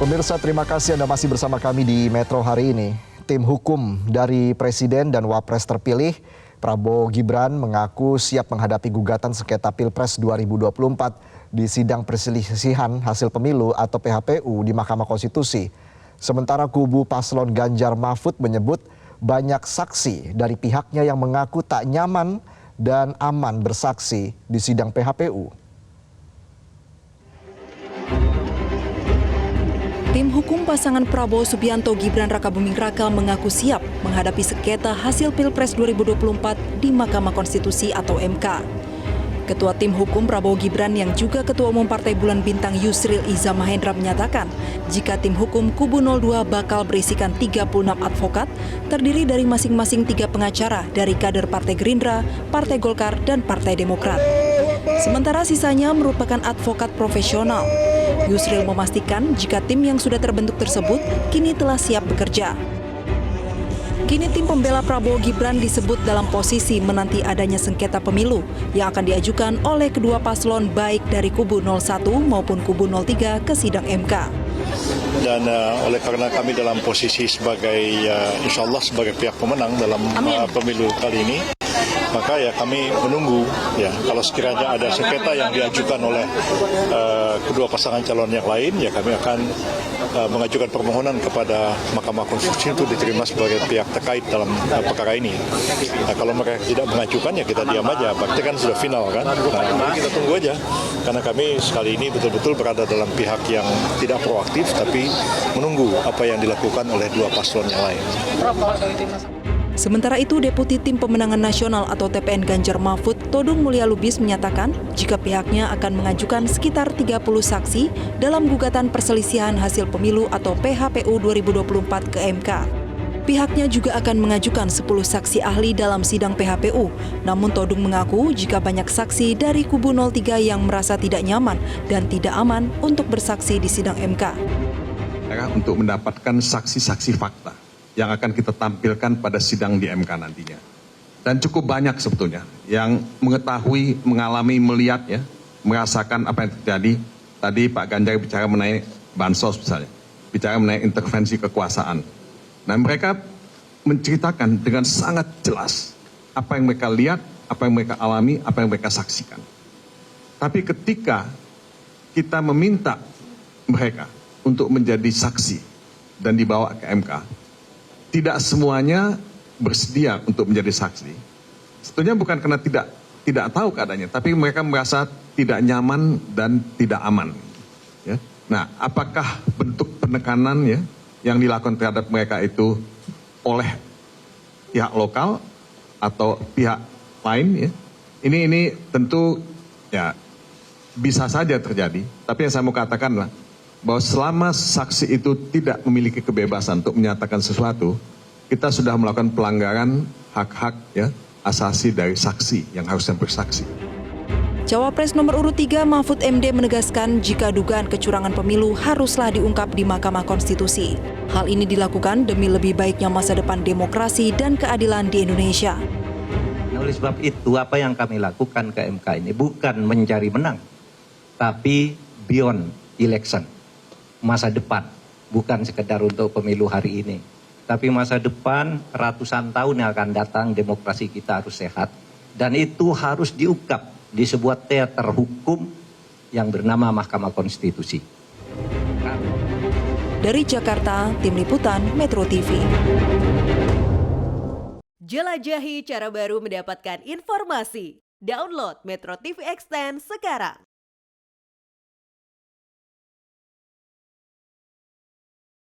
Pemirsa, terima kasih Anda masih bersama kami di Metro hari ini. Tim hukum dari Presiden dan Wapres terpilih, Prabowo Gibran, mengaku siap menghadapi gugatan sengketa Pilpres 2024 di sidang perselisihan hasil pemilu atau PHPU di Mahkamah Konstitusi. Sementara kubu paslon Ganjar Mahfud menyebut banyak saksi dari pihaknya yang mengaku tak nyaman dan aman bersaksi di sidang PHPU. Tim hukum pasangan Prabowo Subianto Gibran Rakabuming Raka mengaku siap menghadapi sengketa hasil Pilpres 2024 di Mahkamah Konstitusi atau MK. Ketua Tim Hukum Prabowo Gibran yang juga Ketua Umum Partai Bulan Bintang Yusril Iza Mahendra menyatakan jika tim hukum kubu 02 bakal berisikan 36 advokat terdiri dari masing-masing 3 pengacara dari kader Partai Gerindra, Partai Golkar, dan Partai Demokrat. Sementara sisanya merupakan advokat profesional. Yusril memastikan jika tim yang sudah terbentuk tersebut kini telah siap bekerja. Kini tim pembela Prabowo Gibran disebut dalam posisi menanti adanya sengketa pemilu yang akan diajukan oleh kedua paslon baik dari kubu 01 maupun kubu 03 ke sidang MK. Dan oleh karena kami dalam posisi sebagai insya Allah sebagai pihak pemenang dalam pemilu kali ini, maka ya kami menunggu ya kalau sekiranya ada sengketa yang diajukan oleh kedua pasangan calon yang lain, ya kami akan mengajukan permohonan kepada Mahkamah Konstitusi untuk diterima sebagai pihak terkait dalam perkara ini. Nah, kalau mereka tidak mengajukan ya kita diam aja, berarti kan sudah final kan. Nah, kita tunggu aja karena kami sekali ini betul-betul berada dalam pihak yang tidak proaktif tapi menunggu apa yang dilakukan oleh dua paslon yang lain. Sementara itu, Deputi Tim Pemenangan Nasional atau TPN Ganjar Mahfud, Todung Mulya Lubis menyatakan jika pihaknya akan mengajukan sekitar 30 saksi dalam gugatan perselisihan hasil pemilu atau PHPU 2024 ke MK. Pihaknya juga akan mengajukan 10 saksi ahli dalam sidang PHPU. Namun Todung mengaku jika banyak saksi dari kubu 03 yang merasa tidak nyaman dan tidak aman untuk bersaksi di sidang MK. Untuk mendapatkan saksi-saksi fakta yang akan kita tampilkan pada sidang di MK nantinya. Dan cukup banyak sebetulnya yang mengetahui, mengalami, melihat, ya, merasakan apa yang terjadi. Tadi Pak Ganjar bicara mengenai bansos misalnya, bicara mengenai intervensi kekuasaan. Nah, mereka menceritakan dengan sangat jelas apa yang mereka lihat, apa yang mereka alami, apa yang mereka saksikan. Tapi ketika kita meminta mereka untuk menjadi saksi dan dibawa ke MK, tidak semuanya bersedia untuk menjadi saksi. Sebetulnya bukan karena tidak tahu keadaannya, tapi mereka merasa tidak nyaman dan tidak aman. Ya. Nah, apakah bentuk penekanan ya yang dilakukan terhadap mereka itu oleh pihak lokal atau pihak lain? Ya. Ini tentu ya bisa saja terjadi. Tapi yang saya mau katakan adalah bahwa selama saksi itu tidak memiliki kebebasan untuk menyatakan sesuatu, kita sudah melakukan pelanggaran hak-hak ya asasi dari saksi yang harusnya bersaksi. Cawapres nomor urut 3 Mahfud MD menegaskan jika dugaan kecurangan pemilu haruslah diungkap di Mahkamah Konstitusi. Hal ini dilakukan demi lebih baiknya masa depan demokrasi dan keadilan di Indonesia. Oleh sebab itu apa yang kami lakukan ke MK ini bukan mencari menang, tapi beyond election. Masa depan, bukan sekedar untuk pemilu hari ini. Tapi masa depan ratusan tahun yang akan datang demokrasi kita harus sehat. Dan itu harus diungkap di sebuah teater hukum yang bernama Mahkamah Konstitusi. Dari Jakarta, Tim Liputan Metro TV. Jelajahi cara baru mendapatkan informasi. Download Metro TV Extend sekarang.